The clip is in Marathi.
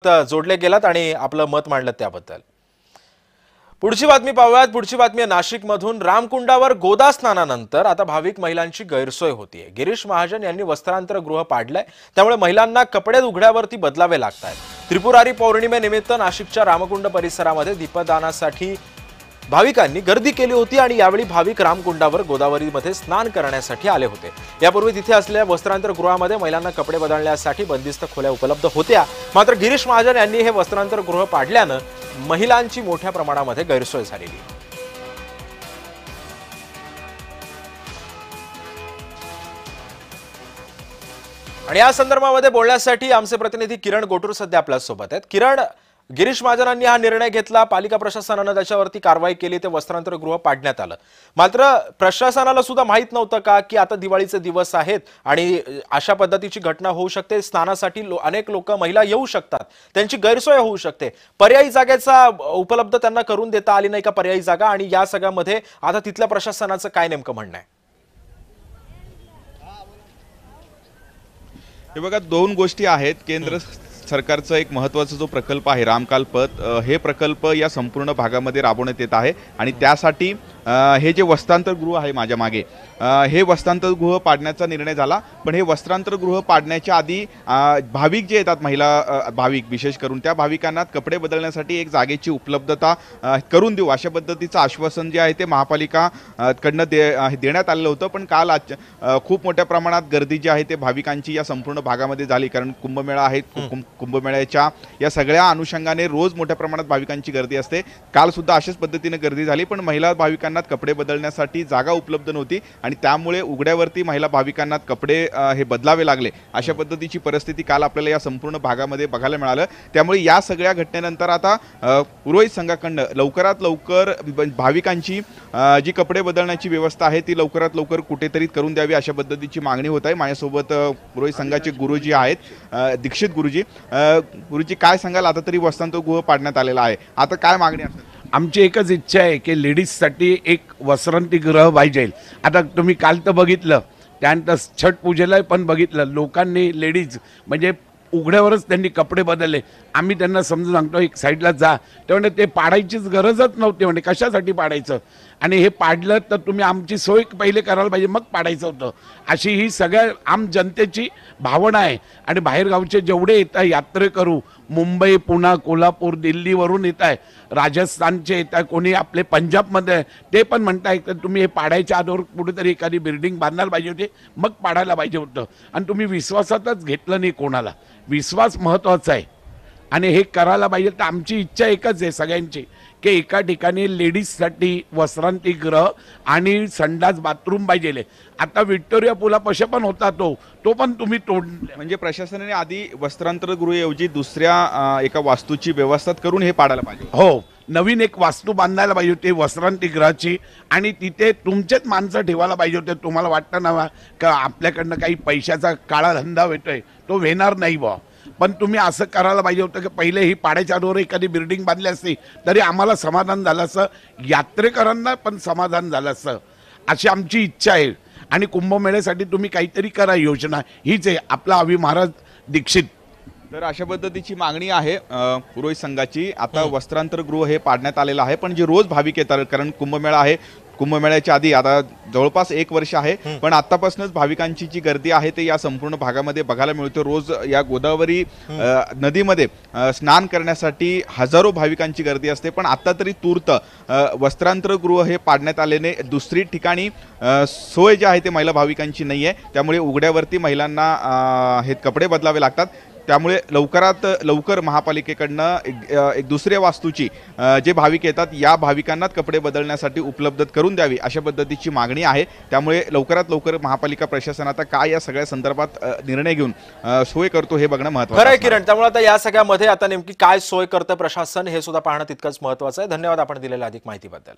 जोडले गेलात आणि आपलं मत मांडलं त्याबद्दल। पुढची बातमी पाहूयात। पुढची बातमी आहे नाशिकमधून। रामकुंडावर गोदा स्नानानंतर आता भाविक महिलांची गैरसोय होतीये। गिरीश महाजन यांनी वस्त्रांतर गृह पाडलंय, त्यामुळे महिलांना कपडे उघड्यावरती बदलावे लागतायत। त्रिपुरारी पौर्णिमेनिमित्त नाशिकच्या रामकुंड परिसरामध्ये दीपदानासाठी भाविकांनी गर्दी केली होती आणि यावेळी भाविक रामकुंडावर गोदावरीमध्ये स्नान करण्यासाठी आले होते। यापूर्वी तिथे असलेल्या वस्त्रांतर गृहामध्ये महिलांना कपडे बदलण्यासाठी बंदिस्त खोल्या उपलब्ध होत्या, मात्र गिरीश महाजन यांनी हे वस्त्रांतर गृह पाडल्यानं महिलांची मोठ्या प्रमाणामध्ये गैरसोय झालेली। आणि या संदर्भामध्ये बोलण्यासाठी आमचे प्रतिनिधी किरण गोटूर सध्या आपल्या सोबत आहेत। किरण, गिरीश महाजनांनी हा निर्णय घेतला, पालिका प्रशासनाने त्याच्यावरती कारवाई केली, ते वस्त्रांतर गृह पाडण्यात आलं, मात्र प्रशासनाला सुद्धा माहित नव्हतं का की आता दिवाळीचे दिवस आहेत आणि अशा पद्धतीची घटना होऊ शकते, स्नानासाठी अनेक लोक महिला येऊ शकतात, त्यांची गैरसोय होऊ शकते, पर्यायी जागेचा उपलब्ध त्यांना करून देता आली नाही का पर्यायी जागा, आणि या सगळ्यामध्ये आता तिथल्या प्रशासनाचं काय नेमकं म्हणणं आहे? हे बघा, दोन गोष्टी आहेत। केंद्र सरकारचा एक महत्त्वाचा जो प्रकल्प आहे रामकाल पथ, हे प्रकल्प या संपूर्ण भागामध्ये राबवण्यात येत आहे आणि त्यासाठी हे जे वस्त्रांतर गृह आहे माझ्या मागे, हे वस्त्रांतर गृह पाडण्याचा निर्णय झाला। पण हे वस्त्रांतर गृह पाडण्याच्या आधी भाविक जे येतात, महिला भाविक विशेष करून, त्या भाविकांना कपडे बदलण्यासाठी एक जागेची उपलब्धता करून देऊ अशा पद्धतीचं आश्वासन जे आहे ते महापालिका कडनं देण्यात आलेलं होतं। पण काल खूप मोठ्या प्रमाणात गर्दी जी आहे ते भाविकांची या संपूर्ण भागामध्ये झाली, कारण कुंभमेळा आहे। कुंभमेळ्याच्या या सगळ्या अनुषंगाने रोज मोठ्या प्रमाणात भाविकांची गर्दी असते। काल सुद्धा अशाच पद्धतीने गर्दी झाली, पण महिला भाविकांना कपडे बदलण्यासाठी जागा उपलब्ध नव्हती आणि त्यामुळे उघड्यावरती महिला भाविकांना कपडे हे बदलावे लागले। अशा पद्धतीची परिस्थिती काल आपल्याला या संपूर्ण भागामध्ये बघायला मिळालं। त्यामुळे या सगळ्या घटनेनंतर आता पुरोहित संघाकडनं लवकरात लवकर भाविकांची जी कपडे बदलण्याची व्यवस्था आहे ती लवकरात लवकर कुठेतरी करून द्यावी अशा पद्धतीची मागणी होत आहे। माझ्यासोबत पुरोहित संघाचे गुरुजी आहेत, दीक्षित गुरुजी। गुरुजी, काय सांगाल? आता तरी वस्त्रांतर गृह पाडण्यात आलेला आहे, आता काय मागणी असेल? आमची एकच इच्छा आहे की लेडीजसाठी एक वस्त्रांतिगृह पाहिजे। आता तुम्ही काल तर बघितलं, त्यानंतर छठ पूजेला पण बघितलं, लोकांनी लेडीज म्हणजे उघड्यावरच त्यांनी कपडे बदलले। आम्ही त्यांना समजून सांगतो एक साईडला जा, तेव्हा ते पाडायचीच गरजच नव्हती, म्हणजे कशासाठी पाडायचं, आणि हे पाडलं तर तुम्ही आमची सोय पहिले करायला पाहिजे, मग पाडायचं होतं, अशी ही सगळ्या आम जनतेची भावना आहे। आणि बाहेरगावचे जेवढे येत आहे यात्रेकरू, मुंबई, पुणे, कोल्हापूर, दिल्लीवरून येत आहे, राजस्थानचे येत आहे, कोणी आपले पंजाबमध्ये, ते पण म्हणताय तर तुम्ही हे पाडायच्या आधीवर कुठेतरी एखादी बिल्डिंग बांधायला पाहिजे होती, मग पाडायला पाहिजे होतं, आणि तुम्ही विश्वासातच घेतलं नाही कोणाला। विश्वास महत्त्वाचा आहे आणि हे करायला पाहिजे। तर आमची इच्छा एकच आहे सगळ्यांची की एका ठिकाणी लेडीजसाठी वस्त्रांतिगृह आणि संडास बाथरूम पाहिजे। आता व्हिक्टोरिया पुलापाशी पण होता तो पण तुम्ही तोडले, म्हणजे प्रशासनाने आधी वस्त्रांतर गृहऐवजी दुसऱ्या एका वास्तूची व्यवस्था करून हे पाडायला पाहिजे। हो, नवीन एक वास्तू बांधायला पाहिजे होती वस्त्रांतिगृहाची, आणि तिथे तुमचेच माणसं ठेवायला पाहिजे होते। तुम्हाला वाटतं ना का आपल्याकडनं काही पैशाचा काळा धंदा होतोय, तो वेणार नाही बा, पण तुम्ही असं करायला पाहिजे होतं की पहिले ही पाड्याच्या आधीवर एखादी बिल्डिंग बांधली असती तरी आम्हाला समाधान झालं असं, यात्रेकरांना पण समाधान झालं असं, अशी आमची इच्छा आहे। आणि कुंभमेळ्यासाठी तुम्ही काहीतरी करा, योजना हीच आहे। आपला अभि महाराज दीक्षित। तर अशा पद्धतीची मागणी आहे पुरोहित संघाची। आता वस्त्रांतर गृह हे पाडण्यात आलेलं आहे, पण जे रोज भाविक येतात, कारण कुंभमेळा आहे, कुंभमेळ्याच्या आधी आता जवळपास 1 वर्ष आहे, पण आतापासूनच भाविकांची जी गर्दी आहे ते या संपूर्ण भागामध्ये बघायला मिळते। रोज या गोदावरी नदीमध्ये स्नान करण्यासाठी हजारो भाविकांची गर्दी असते, पण आता तरी तूर्त वस्त्रांतर गृह हे पाडण्यात आल्याने दुसरी ठिकाणी सोय जी आहे ते महिला भाविकांची नाही आहे, त्यामुळे उघड्यावरती महिलांना हे कपडे बदलावे लागतात। त्यामुळे लवकरात लवकर महापालिकेकडनं एक दुसऱ्या वास्तूची जे भाविक येतात या भाविकांना कपडे बदलण्यासाठी उपलब्ध करून द्यावी अशा पद्धतीची मागणी आहे। त्यामुळे लवकरात लवकर महापालिका प्रशासन आता काय या सगळ्या संदर्भात निर्णय घेऊन सोय करतो हे बघणं महत्त्वाचं आहे। खरं किरण, त्यामुळे आता या सगळ्यामध्ये आता नेमकी काय सोय करतं प्रशासन हे सुद्धा पाहणं तितकंच महत्त्वाचं आहे। धन्यवाद आपण दिलेल्या अधिक माहितीबद्दल।